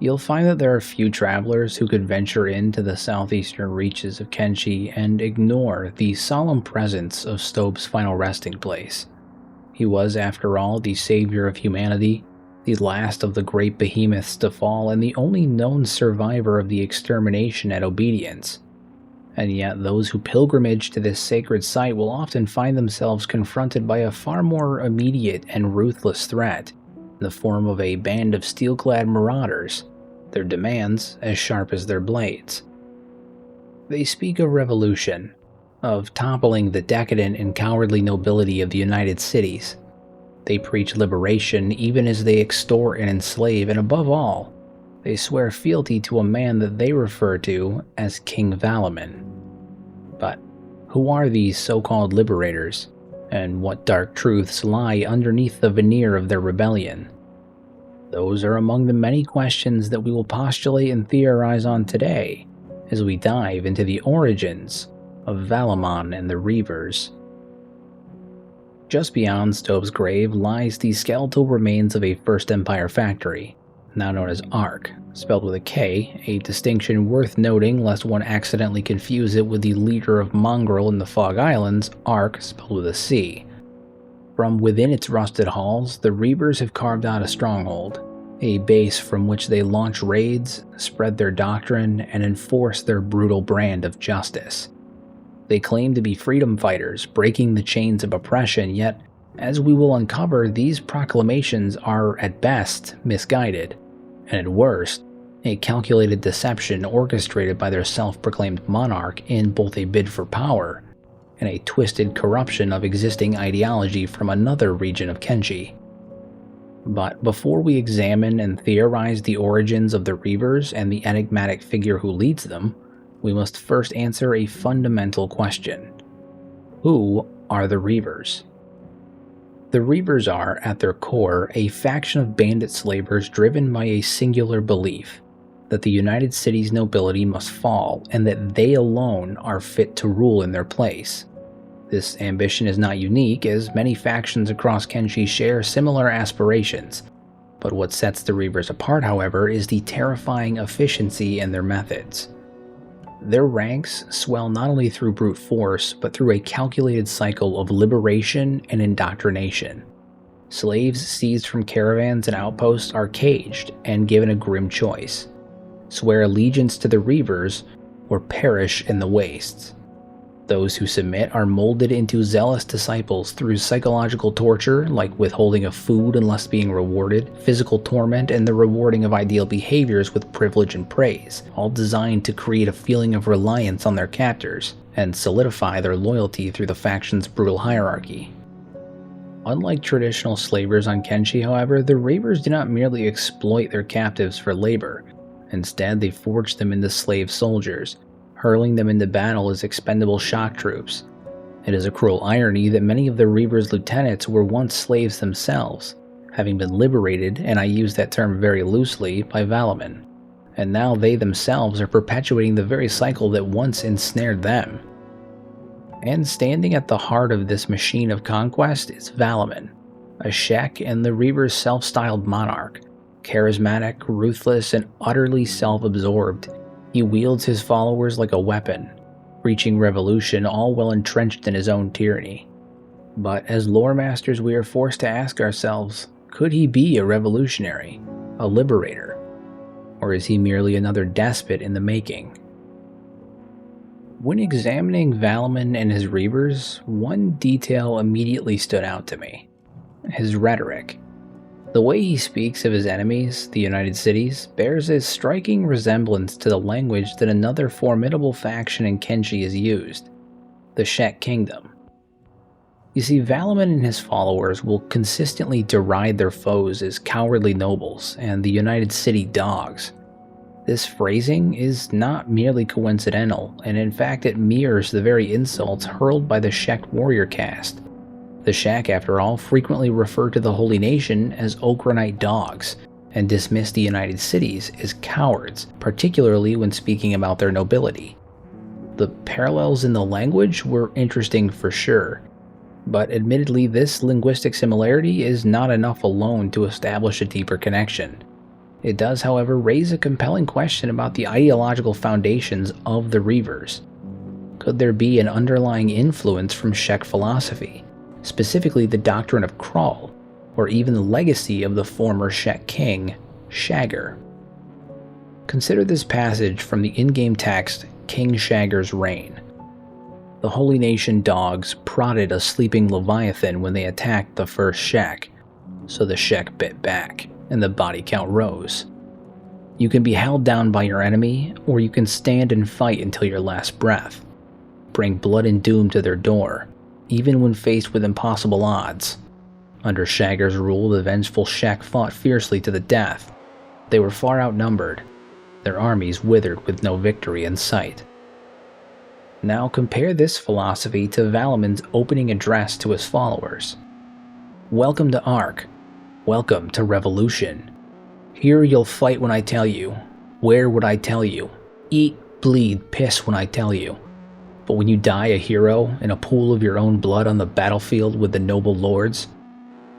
You'll find that there are few travelers who could venture into the southeastern reaches of Kenshi and ignore the solemn presence of Stobe's final resting place. He was, after all, the savior of humanity, the last of the great behemoths to fall, and the only known survivor of the extermination at Obedience. And yet those who pilgrimage to this sacred site will often find themselves confronted by a far more immediate and ruthless threat, in the form of a band of steel-clad marauders, their demands as sharp as their blades. They speak of revolution, of toppling the decadent and cowardly nobility of the United Cities. They preach liberation even as they extort and enslave, and above all, they swear fealty to a man that they refer to as King Valamin. But who are these so-called liberators, and what dark truths lie underneath the veneer of their rebellion? Those are among the many questions that we will postulate and theorize on today, as we dive into the origins of Valamin and the Reavers. Just beyond Stobe's grave lies the skeletal remains of a First Empire factory, now known as Ark, spelled with a K, a distinction worth noting lest one accidentally confuse it with the leader of Mongrel in the Fog Islands, Ark, spelled with a C. From within its rusted halls, the Reavers have carved out a stronghold, a base from which they launch raids, spread their doctrine, and enforce their brutal brand of justice. They claim to be freedom fighters, breaking the chains of oppression, yet, as we will uncover, these proclamations are at best misguided, and at worst, a calculated deception orchestrated by their self-proclaimed monarch in both a bid for power and a twisted corruption of existing ideology from another region of Kenshi. But before we examine and theorize the origins of the Reavers and the enigmatic figure who leads them, we must first answer a fundamental question. Who are the Reavers? The Reavers are, at their core, a faction of bandit slavers driven by a singular belief that the United Cities nobility must fall and that they alone are fit to rule in their place. This ambition is not unique, as many factions across Kenshi share similar aspirations, but what sets the Reavers apart, however, is the terrifying efficiency in their methods. Their ranks swell not only through brute force, but through a calculated cycle of liberation and indoctrination. Slaves seized from caravans and outposts are caged and given a grim choice: swear allegiance to the Reavers or perish in the wastes. Those who submit are molded into zealous disciples through psychological torture, like withholding of food unless being rewarded, physical torment, and the rewarding of ideal behaviors with privilege and praise, all designed to create a feeling of reliance on their captors and solidify their loyalty through the faction's brutal hierarchy. Unlike traditional slavers on Kenshi, however, the Reavers do not merely exploit their captives for labor. Instead, they forge them into slave soldiers, hurling them into battle as expendable shock troops. It is a cruel irony that many of the Reavers' lieutenants were once slaves themselves, having been liberated, and I use that term very loosely, by Valamin, and now they themselves are perpetuating the very cycle that once ensnared them. And standing at the heart of this machine of conquest is Valamin, a Shek and the Reavers' self-styled monarch, charismatic, ruthless, and utterly self-absorbed. He wields his followers like a weapon, preaching revolution all while entrenched in his own tyranny. But as lore masters, we are forced to ask ourselves, could he be a revolutionary, a liberator, or is he merely another despot in the making? When examining Valamin and his Reavers, one detail immediately stood out to me: his rhetoric. The way he speaks of his enemies, the United Cities, bears a striking resemblance to the language that another formidable faction in Kenshi has used, the Shek Kingdom. You see, Valamin and his followers will consistently deride their foes as cowardly nobles and the United City dogs. This phrasing is not merely coincidental, and in fact it mirrors the very insults hurled by the Shek warrior caste. The Shek, after all, frequently refer to the Holy Nation as Okranite dogs, and dismiss the United Cities as cowards, particularly when speaking about their nobility. The parallels in the language were interesting for sure, but admittedly this linguistic similarity is not enough alone to establish a deeper connection. It does, however, raise a compelling question about the ideological foundations of the Reavers. Could there be an underlying influence from Shek philosophy, specifically the doctrine of Krull, or even the legacy of the former Shek king, Shagger? Consider this passage from the in-game text, King Shagger's Reign. The Holy Nation dogs prodded a sleeping Leviathan when they attacked the first Shek, so the Shek bit back, and the body count rose. You can be held down by your enemy, or you can stand and fight until your last breath. Bring blood and doom to their door, even when faced with impossible odds. Under Shagger's rule, the vengeful Shek fought fiercely to the death. They were far outnumbered, their armies withered with no victory in sight. Now compare this philosophy to Valamin's opening address to his followers. Welcome to Ark. Welcome to Revolution. Here you'll fight when I tell you, wear what I tell you, eat, bleed, piss when I tell you. But when you die a hero in a pool of your own blood on the battlefield with the noble lords,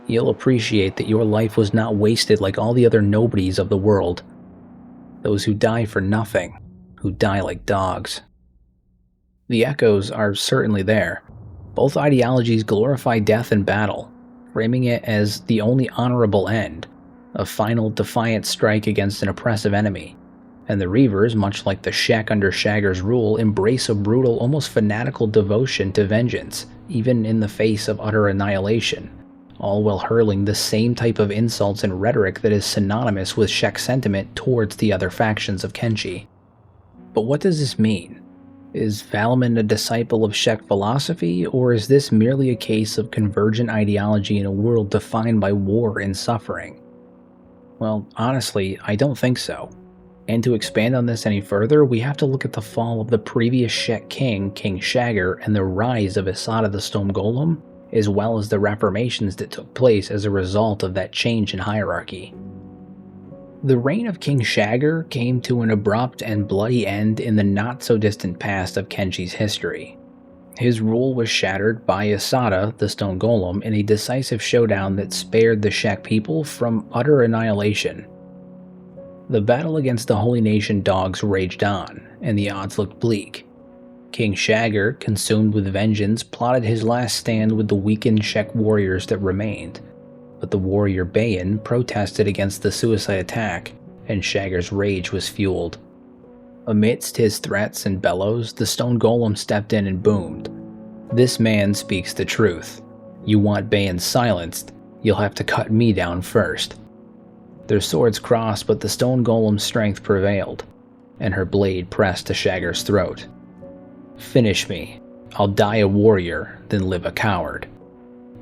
you'll appreciate that your life was not wasted like all the other nobodies of the world. Those who die for nothing, who die like dogs. The echoes are certainly there. Both ideologies glorify death in battle, framing it as the only honorable end, a final defiant strike against an oppressive enemy. And the Reavers, much like the Shek under Shagger's rule, embrace a brutal, almost fanatical devotion to vengeance, even in the face of utter annihilation, all while hurling the same type of insults and rhetoric that is synonymous with Shek's sentiment towards the other factions of Kenshi. But what does this mean? Is Valamin a disciple of Shek philosophy, or is this merely a case of convergent ideology in a world defined by war and suffering? Well, honestly, I don't think so. And to expand on this any further, we have to look at the fall of the previous Shek king, King Shagger, and the rise of Asada the Stone Golem, as well as the reformations that took place as a result of that change in hierarchy. The reign of King Shagger came to an abrupt and bloody end in the not-so-distant past of Kenshi's history. His rule was shattered by Asada, the Stone Golem, in a decisive showdown that spared the Shek people from utter annihilation. The battle against the Holy Nation dogs raged on, and the odds looked bleak. King Shagger, consumed with vengeance, plotted his last stand with the weakened Shek warriors that remained, but the warrior Bayan protested against the suicide attack, and Shagger's rage was fueled. Amidst his threats and bellows, the Stone Golem stepped in and boomed. "This man speaks the truth. You want Bayan silenced, you'll have to cut me down first." Their swords crossed, but the Stone Golem's strength prevailed, and her blade pressed to Shagger's throat. "Finish me. I'll die a warrior, then live a coward."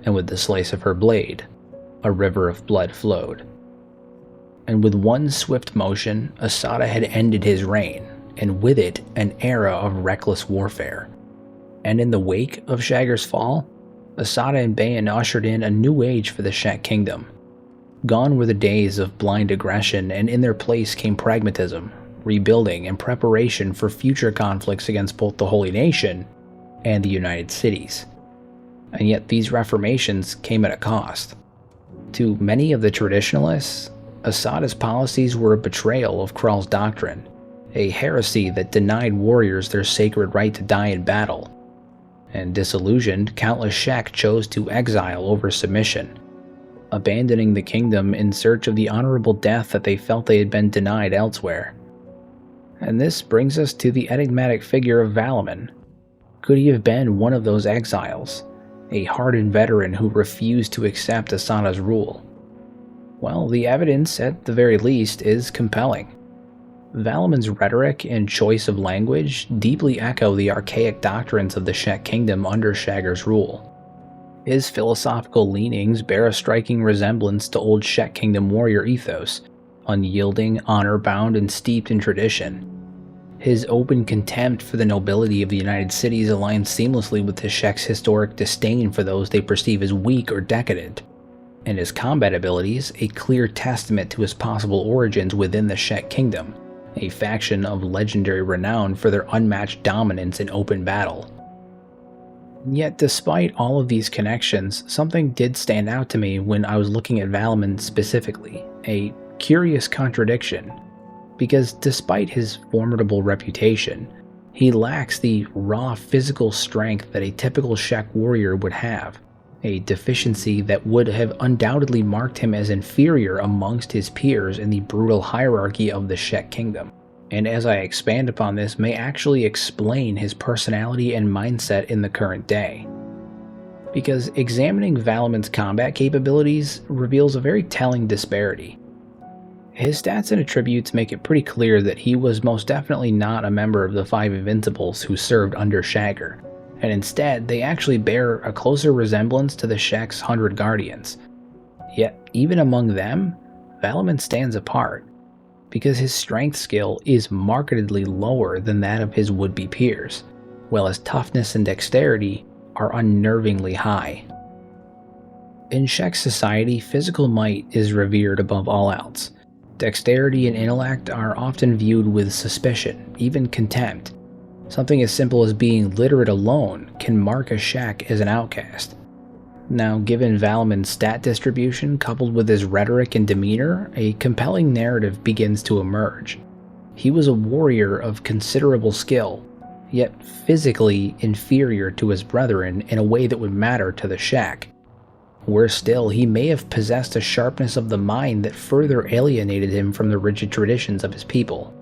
And with the slice of her blade, a river of blood flowed. And with one swift motion, Asada had ended his reign, and with it, an era of reckless warfare. And in the wake of Shagger's fall, Asada and Bayan ushered in a new age for the Shek kingdom. Gone were the days of blind aggression, and in their place came pragmatism, rebuilding, and preparation for future conflicts against both the Holy Nation and the United Cities. And yet these reformations came at a cost. To many of the traditionalists, Asada's policies were a betrayal of Krull's doctrine, a heresy that denied warriors their sacred right to die in battle. And disillusioned, countless Shek chose to exile over submission, abandoning the kingdom in search of the honorable death that they felt they had been denied elsewhere. And this brings us to the enigmatic figure of Valamin. Could he have been one of those exiles, a hardened veteran who refused to accept Asada's rule? Well, the evidence, at the very least, is compelling. Valamin's rhetoric and choice of language deeply echo the archaic doctrines of the Shek kingdom under Shagger's rule. His philosophical leanings bear a striking resemblance to old Shek kingdom warrior ethos, unyielding, honor-bound, and steeped in tradition. His open contempt for the nobility of the United Cities aligns seamlessly with the Shek's historic disdain for those they perceive as weak or decadent, and his combat abilities a clear testament to his possible origins within the Shek kingdom, a faction of legendary renown for their unmatched dominance in open battle. Yet despite all of these connections, something did stand out to me when I was looking at Valamin specifically, a curious contradiction, because despite his formidable reputation, he lacks the raw physical strength that a typical Shek warrior would have, a deficiency that would have undoubtedly marked him as inferior amongst his peers in the brutal hierarchy of the Shek kingdom. And as I expand upon this, may actually explain his personality and mindset in the current day. Because examining Valamin's combat capabilities reveals a very telling disparity. His stats and attributes make it pretty clear that he was most definitely not a member of the 5 Invincibles who served under Shagger, and instead they actually bear a closer resemblance to the Shek's 100 Guardians. Yet, even among them, Valamin stands apart, because his strength skill is markedly lower than that of his would-be peers, while his toughness and dexterity are unnervingly high. In Shek society, physical might is revered above all else. Dexterity and intellect are often viewed with suspicion, even contempt. Something as simple as being literate alone can mark a Shek as an outcast. Now, given Valamin's stat distribution coupled with his rhetoric and demeanor, a compelling narrative begins to emerge. He was a warrior of considerable skill, yet physically inferior to his brethren in a way that would matter to the Shek. Worse still, he may have possessed a sharpness of the mind that further alienated him from the rigid traditions of his people.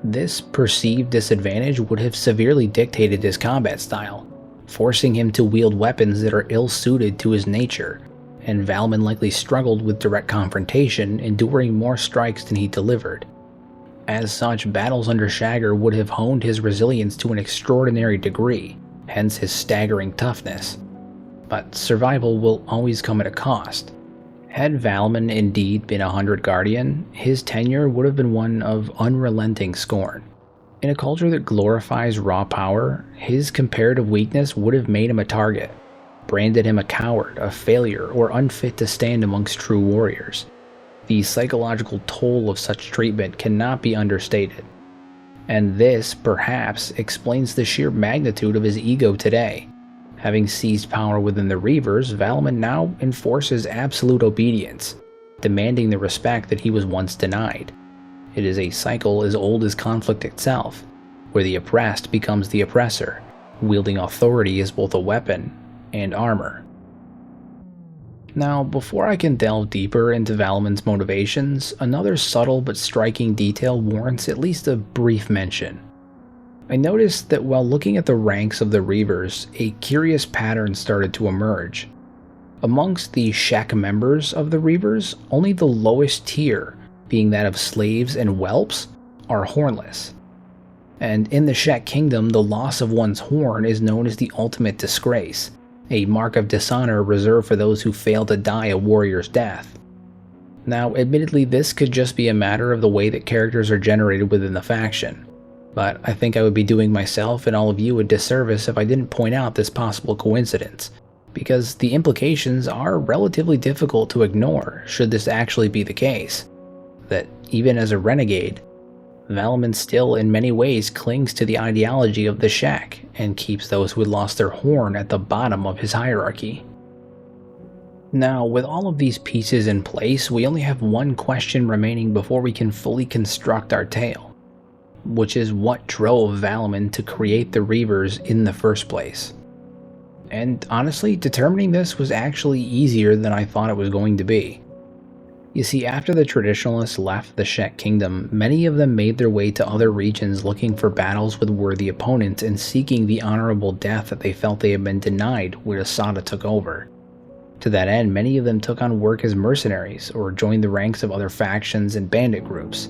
This perceived disadvantage would have severely dictated his combat style, forcing him to wield weapons that are ill-suited to his nature, and Valamin likely struggled with direct confrontation, enduring more strikes than he delivered. As such, battles under Shagger would have honed his resilience to an extraordinary degree, hence his staggering toughness. But survival will always come at a cost. Had Valamin indeed been a 100 Guardian, his tenure would have been one of unrelenting scorn. In a culture that glorifies raw power, his comparative weakness would have made him a target, branded him a coward, a failure, or unfit to stand amongst true warriors. The psychological toll of such treatment cannot be understated. And this, perhaps, explains the sheer magnitude of his ego today. Having seized power within the Reavers, Valamin now enforces absolute obedience, demanding the respect that he was once denied. It is a cycle as old as conflict itself, where the oppressed becomes the oppressor, wielding authority as both a weapon and armor. Now, before I can delve deeper into Valamin's motivations, another subtle but striking detail warrants at least a brief mention. I noticed that while looking at the ranks of the Reavers, a curious pattern started to emerge. Amongst the Shek members of the Reavers, only the lowest tier, being that of slaves and whelps, are hornless. And in the Shek kingdom, the loss of one's horn is known as the ultimate disgrace, a mark of dishonor reserved for those who fail to die a warrior's death. Now, admittedly, this could just be a matter of the way that characters are generated within the faction, but I think I would be doing myself and all of you a disservice if I didn't point out this possible coincidence, because the implications are relatively difficult to ignore should this actually be the case. That even as a renegade, Valamin still in many ways clings to the ideology of the Shek and keeps those who had lost their horn at the bottom of his hierarchy. Now, with all of these pieces in place, we only have one question remaining before we can fully construct our tale, which is what drove Valamin to create the Reavers in the first place. And honestly, determining this was actually easier than I thought it was going to be. You see, after the traditionalists left the Shek kingdom, many of them made their way to other regions looking for battles with worthy opponents and seeking the honorable death that they felt they had been denied when Asada took over. To that end, many of them took on work as mercenaries or joined the ranks of other factions and bandit groups.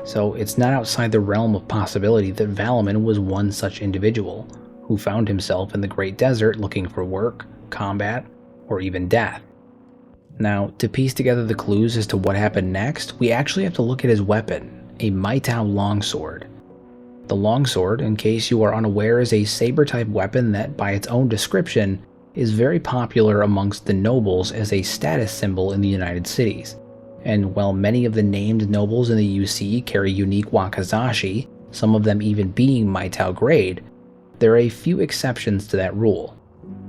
So it's not outside the realm of possibility that Valamin was one such individual, who found himself in the Great Desert looking for work, combat, or even death. Now, to piece together the clues as to what happened next, we actually have to look at his weapon, a Maitao longsword. The longsword, in case you are unaware, is a saber-type weapon that, by its own description, is very popular amongst the nobles as a status symbol in the United Cities. And while many of the named nobles in the UC carry unique wakizashi, some of them even being Maitao grade, there are a few exceptions to that rule.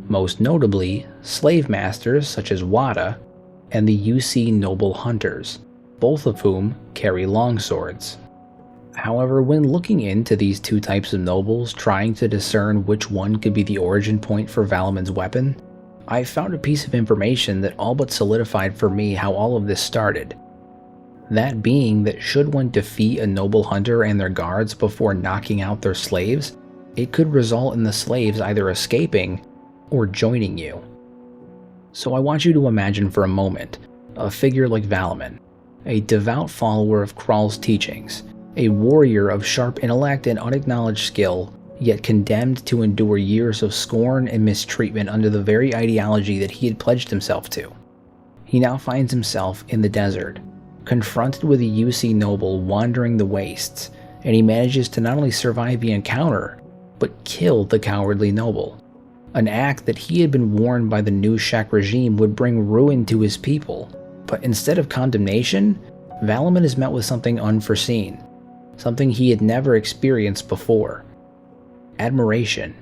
Most notably, slave masters such as Wada, and the UC noble hunters, both of whom carry longswords. However, when looking into these two types of nobles, trying to discern which one could be the origin point for Valamin's weapon, I found a piece of information that all but solidified for me how all of this started. That being that should one defeat a noble hunter and their guards before knocking out their slaves, it could result in the slaves either escaping or joining you. So I want you to imagine for a moment a figure like Valamin, a devout follower of Krall's teachings, a warrior of sharp intellect and unacknowledged skill, yet condemned to endure years of scorn and mistreatment under the very ideology that he had pledged himself to. He now finds himself in the desert, confronted with a UC noble wandering the wastes, and he manages to not only survive the encounter, but kill the cowardly noble, an act that he had been warned by the new Shek regime would bring ruin to his people. But instead of condemnation, Valamin is met with something unforeseen, something he had never experienced before: admiration,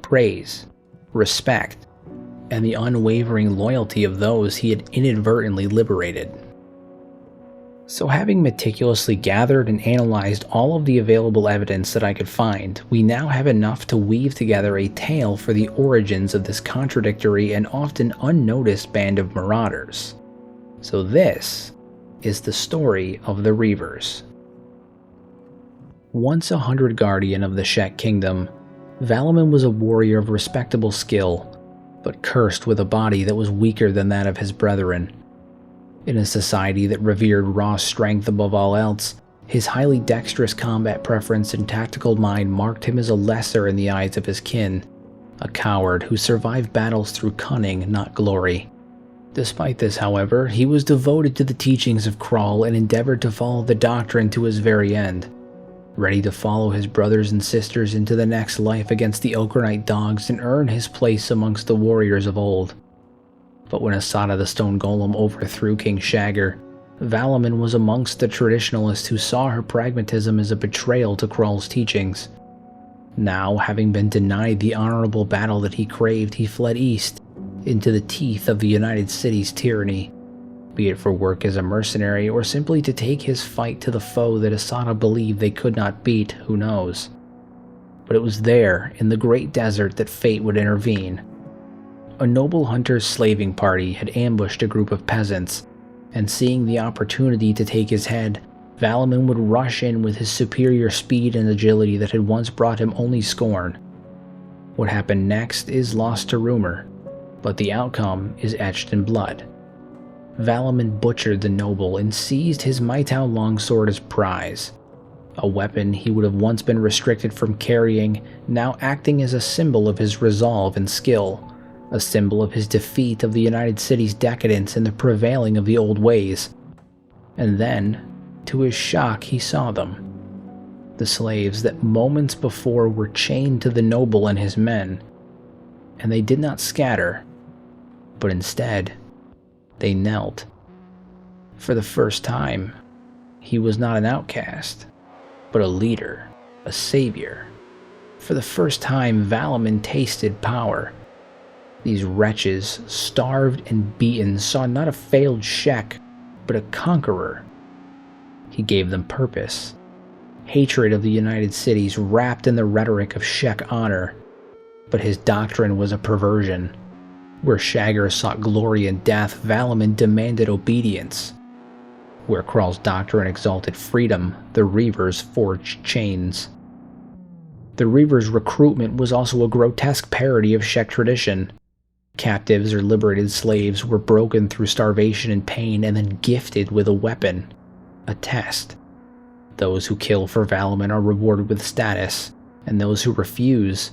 praise, respect, and the unwavering loyalty of those he had inadvertently liberated. So having meticulously gathered and analyzed all of the available evidence that I could find, we now have enough to weave together a tale for the origins of this contradictory and often unnoticed band of marauders. So this is the story of the Reavers. Once a 100 guardian of the Shek kingdom, Valamin was a warrior of respectable skill, but cursed with a body that was weaker than that of his brethren. In a society that revered raw strength above all else, his highly dexterous combat preference and tactical mind marked him as a lesser in the eyes of his kin, a coward who survived battles through cunning, not glory. Despite this, however, he was devoted to the teachings of Krall and endeavored to follow the doctrine to his very end, ready to follow his brothers and sisters into the next life against the Ochrenite dogs and earn his place amongst the warriors of old. But when Asada the Stone Golem overthrew King Shagger, Valamin was amongst the traditionalists who saw her pragmatism as a betrayal to Krall's teachings. Now, having been denied the honorable battle that he craved, he fled east, into the teeth of the United City's tyranny, be it for work as a mercenary or simply to take his fight to the foe that Asada believed they could not beat, who knows. But it was there, in the great desert, that fate would intervene. A noble hunter's slaving party had ambushed a group of peasants, and seeing the opportunity to take his head, Valamin would rush in with his superior speed and agility that had once brought him only scorn. What happened next is lost to rumor, but the outcome is etched in blood. Valamin butchered the noble and seized his Maitao longsword as prize, a weapon he would have once been restricted from carrying, now acting as a symbol of his resolve and skill, a symbol of his defeat of the United City's decadence and the prevailing of the old ways. And then, to his shock, he saw them. The slaves that moments before were chained to the noble and his men. And they did not scatter, but instead, they knelt. For the first time, he was not an outcast, but a leader, a savior. For the first time, Valamin tasted power. These wretches, starved and beaten, saw not a failed Shek, but a conqueror. He gave them purpose. Hatred of the United Cities wrapped in the rhetoric of Shek honor. But his doctrine was a perversion. Where Shagger sought glory and death, Valamin demanded obedience. Where Krall's doctrine exalted freedom, the Reavers forged chains. The Reavers' recruitment was also a grotesque parody of Shek tradition. Captives or liberated slaves were broken through starvation and pain and then gifted with a weapon, a test. Those who kill for Valamin are rewarded with status, and those who refuse,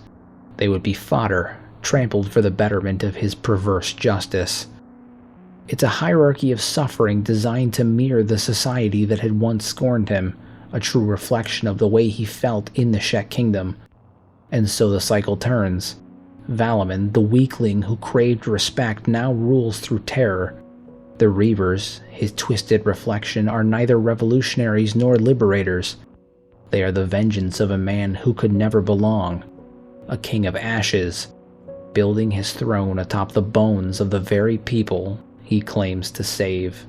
they would be fodder, trampled for the betterment of his perverse justice. It's a hierarchy of suffering designed to mirror the society that had once scorned him, a true reflection of the way he felt in the Shek kingdom. And so the cycle turns. Valamin, the weakling who craved respect, now rules through terror. The Reavers, his twisted reflection, are neither revolutionaries nor liberators. They are the vengeance of a man who could never belong, a king of ashes, building his throne atop the bones of the very people he claims to save.